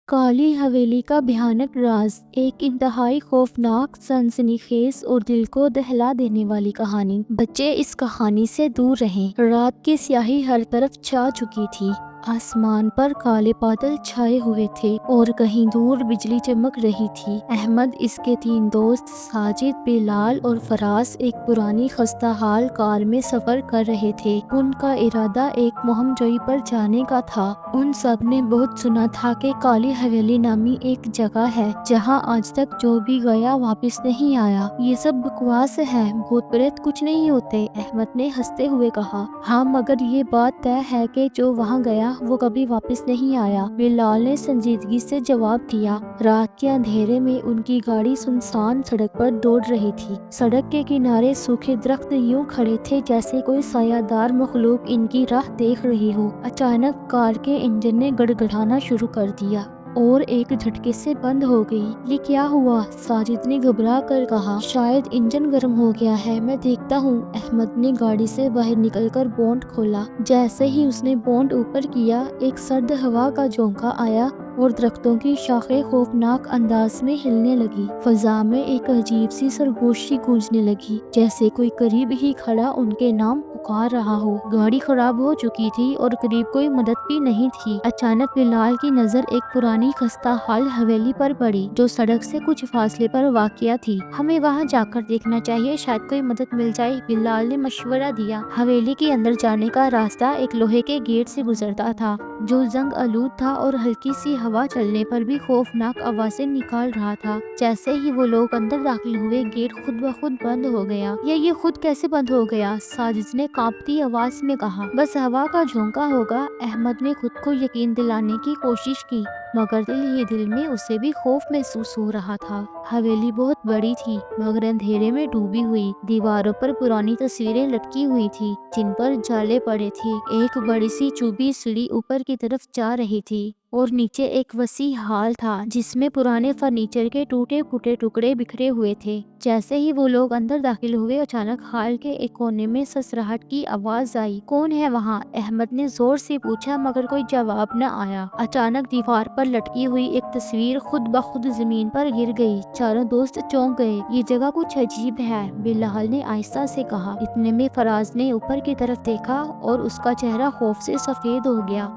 کالی حویلی کا بھیانک راز، ایک انتہائی خوفناک، سنسنیخیز اور دل کو دہلا دینے والی کہانی۔ بچے اس کہانی سے دور رہیں۔ رات کی سیاہی ہر طرف چھا چکی تھی۔ آسمان پر کالے بادل چھائے ہوئے تھے اور کہیں دور بجلی چمک رہی تھی۔ احمد، اس کے 3 دوست ساجد، بلال اور فراز ایک پرانی خستہ حال کار میں سفر کر رہے تھے۔ ان کا ارادہ ایک مہم جوئی پر جانے کا تھا۔ ان سب نے بہت سنا تھا کہ کالی حویلی نامی ایک جگہ ہے جہاں آج تک جو بھی گیا واپس نہیں آیا۔ یہ سب بکواس ہے، بھوت پریت کچھ نہیں ہوتے، احمد نے ہنستے ہوئے کہا۔ ہاں، مگر یہ بات طے ہے کہ جو وہاں گیا وہ کبھی واپس نہیں آیا، بلال نے سنجیدگی سے جواب دیا۔ رات کے اندھیرے میں ان کی گاڑی سنسان سڑک پر دوڑ رہی تھی۔ سڑک کے کنارے سوکھے درخت یوں کھڑے تھے جیسے کوئی سایہ دار مخلوق ان کی راہ دیکھ رہی ہو۔ اچانک کار کے انجن نے گڑگڑانا شروع کر دیا اور ایک جھٹکے سے بند ہو گئی۔ یہ کیا ہوا؟ ساجد نے گھبرا کر کہا۔ شاید انجن گرم ہو گیا ہے، میں دیکھتا ہوں۔ احمد نے گاڑی سے باہر نکل کر بونٹ کھولا۔ جیسے ہی اس نے بونٹ اوپر کیا، ایک سرد ہوا کا جھونکا آیا اور درختوں کی شاخیں خوفناک انداز میں ہلنے لگی۔ فضا میں ایک عجیب سی سرگوشی گونجنے لگی، جیسے کوئی قریب ہی کھڑا ان کے نام پکار رہا ہو۔ گاڑی خراب ہو چکی تھی اور قریب کوئی مدد بھی نہیں تھی۔ اچانک بلال کی نظر ایک پرانی خستہ حال حویلی پر پڑی جو سڑک سے کچھ فاصلے پر واقع تھی۔ ہمیں وہاں جا کر دیکھنا چاہیے، شاید کوئی مدد مل جائے، بلال نے مشورہ دیا۔ حویلی کے اندر جانے کا راستہ ایک لوہے کے گیٹ سے گزرتا تھا جو زنگ آلود تھا اور ہلکی سی ہوا چلنے پر بھی خوفناک آوازیں نکال رہا تھا۔ جیسے ہی وہ لوگ اندر داخل ہوئے، گیٹ خود بخود بند ہو گیا۔ یہ خود کیسے بند ہو گیا؟ ساجد نے کانپتی آواز میں کہا۔ بس ہوا کا جھونکا ہوگا، احمد نے خود کو یقین دلانے کی کوشش کی، مگر دل ہی دل میں اسے بھی خوف محسوس ہو رہا تھا۔ حویلی بہت بڑی تھی مگر اندھیرے میں ڈوبی ہوئی۔ دیواروں پر پرانی تصویریں لٹکی ہوئی تھی جن پر جالے پڑے تھے۔ ایک بڑی سی چوبی سیڑھی اوپر کی طرف جا رہی تھی اور نیچے ایک وسیع ہال تھا جس میں پرانے فرنیچر کے ٹوٹے پھوٹے ٹکڑے بکھرے ہوئے تھے۔ جیسے ہی وہ لوگ اندر داخل ہوئے، اچانک ہال کے ایک کونے میں سسراہٹ کی آواز آئی۔ کون ہے وہاں؟ احمد نے زور سے پوچھا مگر کوئی جواب نہ آیا۔ اچانک دیوار پر لٹکی ہوئی ایک تصویر خود بخود زمین پر گر گئی۔ چاروں دوست چونک گئے۔ یہ جگہ کچھ عجیب ہے، بلال نے آہستہ سے کہا۔ اتنے میں فراز نے اوپر کی طرف دیکھا اور اس کا چہرہ خوف سے سفید ہو گیا۔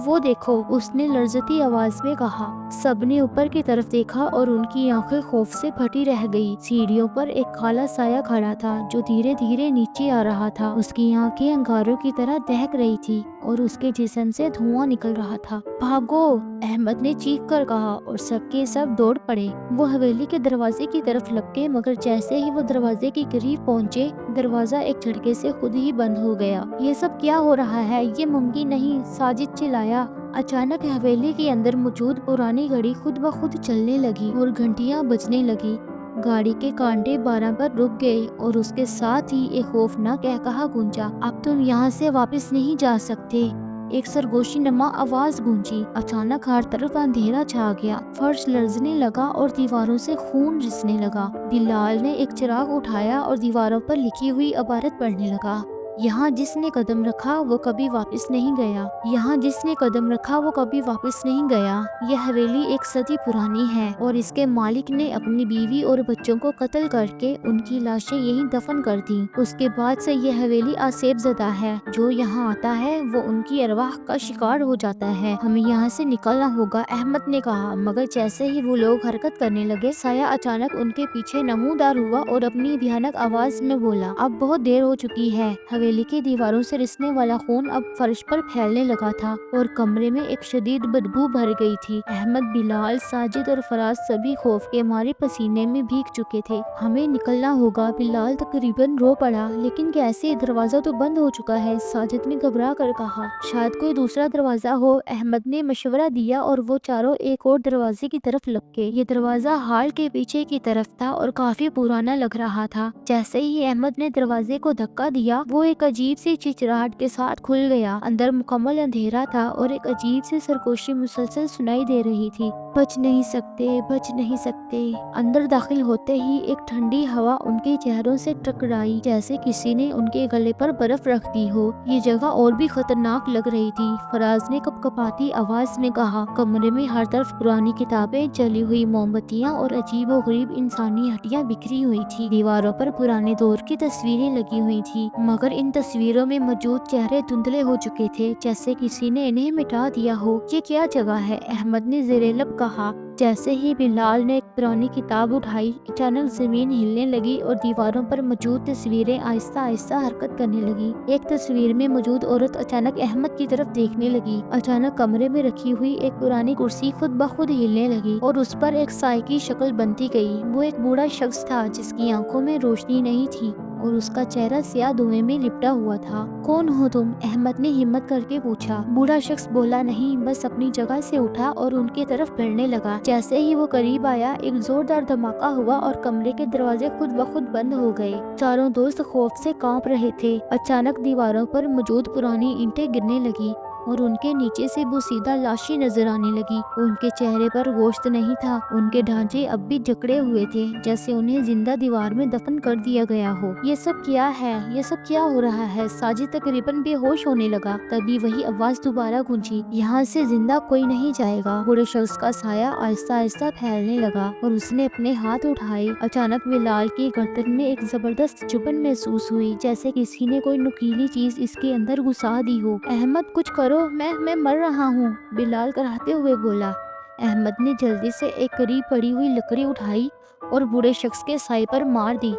وہ دیکھو، اس نے لرزتی آواز میں کہا۔ سب نے اوپر کی طرف دیکھا اور ان کی آنکھیں خوف سے پھٹی رہ گئی۔ سیڑھیوں پر ایک کالا سایہ کھڑا تھا جو دھیرے دھیرے نیچے آ رہا تھا۔ اس کی آنکھیں انگاروں کی طرح دہک رہی تھی اور اس کے جسم سے دھواں نکل رہا تھا۔ بھاگو! احمد نے چیخ کر کہا اور سب کے سب دوڑ پڑے۔ وہ حویلی کے دروازے کی طرف لپکے مگر جیسے ہی وہ دروازے کے قریب پہنچے، دروازہ ایک جھٹکے سے خود ہی بند ہو گیا۔ یہ سب کیا ہو رہا ہے؟ یہ ممکن نہیں، ساجد چلایا۔ اچانک حویلی کے اندر موجود پرانی گھڑی خود بخود چلنے لگی اور گھنٹیاں بجنے لگی۔ گاڑی کے کانٹے 12 پر رک گئے اور اس کے ساتھ ہی ایک خوفناک قہقہا گونجا۔ اب تم یہاں سے واپس نہیں جا سکتے، ایک سرگوشی نما آواز گونجی۔ اچانک ہر طرف اندھیرا چھا گیا، فرش لرزنے لگا اور دیواروں سے خون رسنے لگا۔ بلال نے ایک چراغ اٹھایا اور دیواروں پر لکھی ہوئی عبارت پڑھنے لگا۔ یہاں جس نے قدم رکھا وہ کبھی واپس نہیں گیا، یہاں جس نے قدم رکھا وہ کبھی واپس نہیں گیا۔ یہ حویلی 1 صدی پرانی ہے اور اس کے مالک نے اپنی بیوی اور بچوں کو قتل کر کے ان کی لاشیں یہیں دفن کر دیں۔ اس کے بعد سے یہ حویلی آسیب زدہ ہے، جو یہاں آتا ہے وہ ان کی ارواح کا شکار ہو جاتا ہے۔ ہمیں یہاں سے نکلنا ہوگا، احمد نے کہا، مگر جیسے ہی وہ لوگ حرکت کرنے لگے، سایہ اچانک ان کے پیچھے نمودار ہوا اور اپنی بھیانک آواز میں بولا، اب بہت دیر ہو چکی ہے۔ حویلی کی دیواروں سے رسنے والا خون اب فرش پر پھیلنے لگا تھا اور کمرے میں ایک شدید بدبو بھر گئی تھی۔ احمد، بلال، ساجد اور فراز سبھی خوف کے مارے پسینے میں بھیگ چکے تھے۔ ہمیں نکلنا ہوگا، بلال تقریباً رو پڑا۔ لیکن کیسے؟ دروازہ تو بند ہو چکا ہے، ساجد نے گھبرا کر کہا۔ شاید کوئی دوسرا دروازہ ہو، احمد نے مشورہ دیا اور وہ چاروں ایک اور دروازے کی طرف لپکے۔ یہ دروازہ ہال کے پیچھے کی طرف تھا اور کافی پرانا لگ رہا تھا۔ جیسے ہی احمد نے دروازے کو دھکا دیا، وہ ایک ایک عجیب سی چچراہٹ کے ساتھ کھل گیا۔ اندر مکمل اندھیرا تھا اور ایک عجیب سی سرگوشی مسلسل سنائی دے رہی تھی، بچ نہیں سکتے، بچ نہیں سکتے۔ اندر داخل ہوتے ہی ایک ٹھنڈی ہوا ان کے چہروں سے ٹکرائی، جیسے کسی نے ان کے گلے پر برف رکھ دی ہو۔ یہ جگہ اور بھی خطرناک لگ رہی تھی۔ فراز نے کپ کپاتی آواز میں کہا۔ کمرے میں ہر طرف پرانی کتابیں، جلی ہوئی موم بتیاں اور عجیب و غریب انسانی ہڈیاں بکھری ہوئی تھی۔ دیواروں پر پرانے دور کی تصویریں لگی ہوئی تھی، مگر ان تصویروں میں موجود چہرے دھندلے ہو چکے تھے، جیسے کسی نے انہیں مٹا دیا ہو۔ یہ کیا جگہ ہے؟ احمد نے زیر لب کہا۔ جیسے ہی بلال نے ایک پرانی کتاب اٹھائی، اچانک زمین ہلنے لگی اور دیواروں پر موجود تصویریں آہستہ آہستہ حرکت کرنے لگی۔ ایک تصویر میں موجود عورت اچانک احمد کی طرف دیکھنے لگی۔ اچانک کمرے میں رکھی ہوئی ایک پرانی کرسی خود بخود ہلنے لگی اور اس پر ایک سائے کی شکل بنتی گئی۔ وہ ایک بوڑھا شخص تھا جس کی آنکھوں میں روشنی نہیں تھی اور اس کا چہرہ سیاہ دھوئیں میں لپٹا ہوا تھا۔ کون ہو تم؟ احمد نے ہمت کر کے پوچھا۔ بوڑھا شخص بولا نہیں، بس اپنی جگہ سے اٹھا اور ان کی طرف بڑھنے لگا۔ جیسے ہی وہ قریب آیا، ایک زوردار دھماکہ ہوا اور کمرے کے دروازے خود بخود بند ہو گئے۔ چاروں دوست خوف سے کانپ رہے تھے۔ اچانک دیواروں پر موجود پرانی اینٹیں گرنے لگی اور ان کے نیچے سے بوسیدہ لاشیں نظر آنے لگی۔ ان کے چہرے پر گوشت نہیں تھا، ان کے ڈھانچے اب بھی جکڑے ہوئے تھے، جیسے انہیں زندہ دیوار میں دفن کر دیا گیا ہو۔ یہ سب کیا ہے؟ یہ سب کیا ہو رہا ہے؟ ساجد تقریباً بے ہوش ہونے لگا۔ تبھی وہی آواز دوبارہ گونجی، یہاں سے زندہ کوئی نہیں جائے گا۔ بوڑھے شخص کا سایہ آہستہ آہستہ پھیلنے لگا اور اس نے اپنے ہاتھ اٹھائے۔ اچانک بلال کی گردن میں ایک زبردست چبھن محسوس ہوئی، جیسے کسی نے کوئی نکیلی چیز اس کے اندر گھسا دی ہو۔ احمد کچھ کرو، میں مر رہا ہوں، بلال کراہتے ہوئے بولا۔ احمد نے جلدی سے ایک قریب پڑی ہوئی لکڑی اٹھائی اور بوڑھے شخص کے سائے پر مار دی،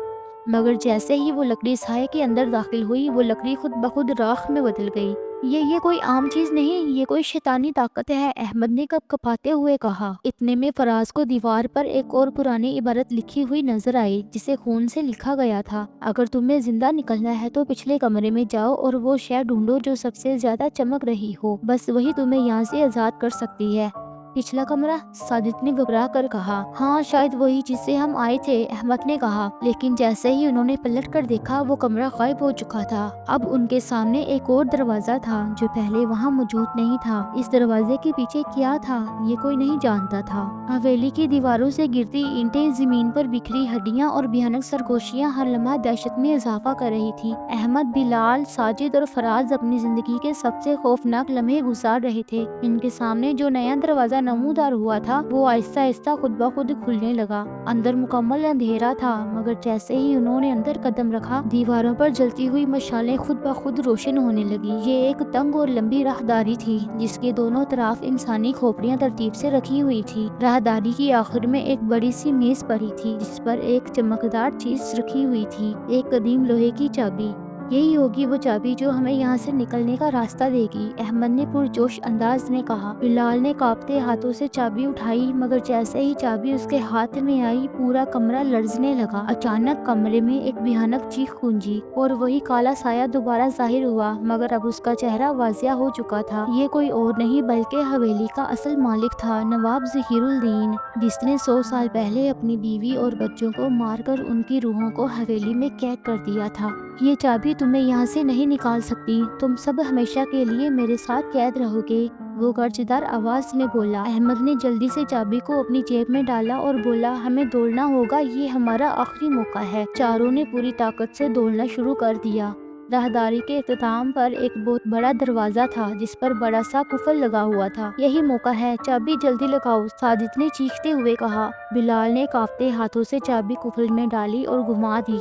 مگر جیسے ہی وہ لکڑی سائے کے اندر داخل ہوئی، وہ لکڑی خود بخود راکھ میں بدل گئی۔ یہ کوئی عام چیز نہیں، یہ کوئی شیطانی طاقت ہے، احمد نے کپ کپاتے ہوئے کہا۔ اتنے میں فراز کو دیوار پر ایک اور پرانی عبارت لکھی ہوئی نظر آئی، جسے خون سے لکھا گیا تھا، اگر تمہیں زندہ نکلنا ہے تو پچھلے کمرے میں جاؤ اور وہ شے ڈھونڈو جو سب سے زیادہ چمک رہی ہو، بس وہی تمہیں یہاں سے آزاد کر سکتی ہے۔ پچھلا کمرہ؟ ساجد نے گھبرا کر کہا۔ ہاں، شاید وہی جس سے ہم آئے تھے، احمد نے کہا، لیکن جیسے ہی انہوں نے پلٹ کر دیکھا، وہ کمرہ غائب ہو چکا تھا۔ اب ان کے سامنے ایک اور دروازہ تھا جو پہلے وہاں موجود نہیں تھا۔ اس دروازے کے پیچھے کیا تھا، یہ کوئی نہیں جانتا تھا۔ حویلی کی دیواروں سے گرتی اینٹیں، زمین پر بکھری ہڈیاں اور بھیانک سرگوشیاں ہر لمحہ دہشت میں اضافہ کر رہی تھی۔ احمد، بلال، ساجد اور فراز اپنی زندگی کے سب سے خوفناک لمحے گزار رہے تھے۔ ان کے سامنے جو نیا دروازہ نمودار ہوا تھا، وہ آہستہ آہستہ خود بخود کھلنے لگا۔ اندر مکمل اندھیرا تھا، مگر جیسے ہی انہوں نے اندر قدم رکھا، دیواروں پر جلتی ہوئی مشالیں خود بخود روشن ہونے لگی۔ یہ ایک تنگ اور لمبی راہداری تھی، جس کے دونوں طرف انسانی کھوپڑیاں ترتیب سے رکھی ہوئی تھی۔ راہداری کی آخر میں ایک بڑی سی میز پڑی تھی، جس پر ایک چمکدار چیز رکھی ہوئی تھی، ایک قدیم لوہے کی چابی۔ یہی ہوگی وہ چابی جو ہمیں یہاں سے نکلنے کا راستہ دے گی، احمد نے پرجوش انداز میں کہا۔ بلال نے کانپتے ہاتھوں سے چابی اٹھائی، مگر جیسے ہی چابی اس کے ہاتھ میں آئی، پورا کمرہ لرزنے لگا۔ اچانک کمرے میں ایک بھیانک چیخ گونجی اور وہی کالا سایہ دوبارہ ظاہر ہوا، مگر اب اس کا چہرہ واضح ہو چکا تھا۔ یہ کوئی اور نہیں بلکہ حویلی کا اصل مالک تھا، نواب ظہیر الدین، جس نے 100 سال پہلے اپنی بیوی اور بچوں کو مار کر ان کی روحوں کو حویلی میں قید کر دیا تھا۔ یہ چابی تمہیں یہاں سے نہیں نکال سکتی، تم سب ہمیشہ کے لیے میرے ساتھ قید رہو گے، وہ گرجدار آواز میں بولا۔ احمد نے جلدی سے چابی کو اپنی جیب میں ڈالا اور بولا، ہمیں دوڑنا ہوگا، یہ ہمارا آخری موقع ہے۔ چاروں نے پوری طاقت سے دوڑنا شروع کر دیا۔ راہداری کے اختتام پر ایک بہت بڑا دروازہ تھا، جس پر بڑا سا قفل لگا ہوا تھا۔ یہی موقع ہے، چابی جلدی لگاؤ، ساجد نے چیختے ہوئے کہا۔ بلال نے کانپتے ہاتھوں سے چابی قفل میں ڈالی اور گھما دی۔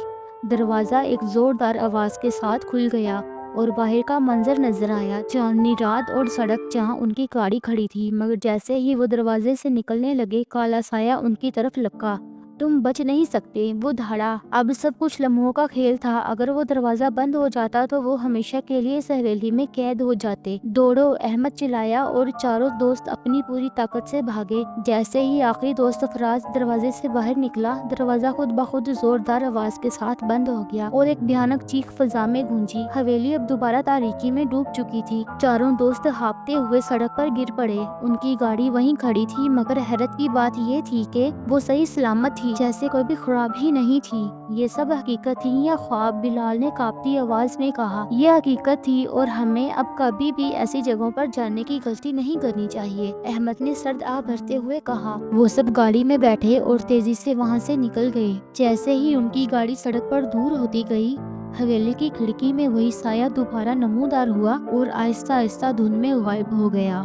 دروازہ ایک زوردار آواز کے ساتھ کھل گیا اور باہر کا منظر نظر آیا، چاندنی رات اور سڑک جہاں ان کی گاڑی کھڑی تھی، مگر جیسے ہی وہ دروازے سے نکلنے لگے، کالا سایہ ان کی طرف لپکا۔ تم بچ نہیں سکتے، وہ دھاڑا۔ اب سب کچھ لمحوں کا کھیل تھا، اگر وہ دروازہ بند ہو جاتا تو وہ ہمیشہ کے لیے اس حویلی میں قید ہو جاتے۔ دوڑو، احمد چلایا اور چاروں دوست اپنی پوری طاقت سے بھاگے۔ جیسے ہی آخری دوست فراز دروازے سے باہر نکلا، دروازہ خود بخود زوردار آواز کے ساتھ بند ہو گیا اور ایک بھیانک چیخ فضا میں گونجی۔ حویلی اب دوبارہ تاریکی میں ڈوب چکی تھی۔ چاروں دوست ہانپتے ہوئے سڑک پر گر پڑے۔ ان کی گاڑی وہیں کھڑی تھی، مگر حیرت کی بات یہ تھی کہ وہ صحیح سلامت تھی۔ تھی جیسے کوئی بھی خواب ہی نہیں تھی۔ یہ سب حقیقت تھی یا خواب؟ بلال نے کانپتی آواز میں کہا۔ یہ حقیقت تھی اور ہمیں اب کبھی بھی ایسی جگہوں پر جانے کی غلطی نہیں کرنی چاہیے، احمد نے سرد آہ بھرتے ہوئے کہا۔ وہ سب گاڑی میں بیٹھے اور تیزی سے وہاں سے نکل گئے۔ جیسے ہی ان کی گاڑی سڑک پر دور ہوتی گئی، حویلی کی کھڑکی میں وہی سایہ دوبارہ نمودار ہوا اور آہستہ آہستہ دھند میں غائب ہو گیا۔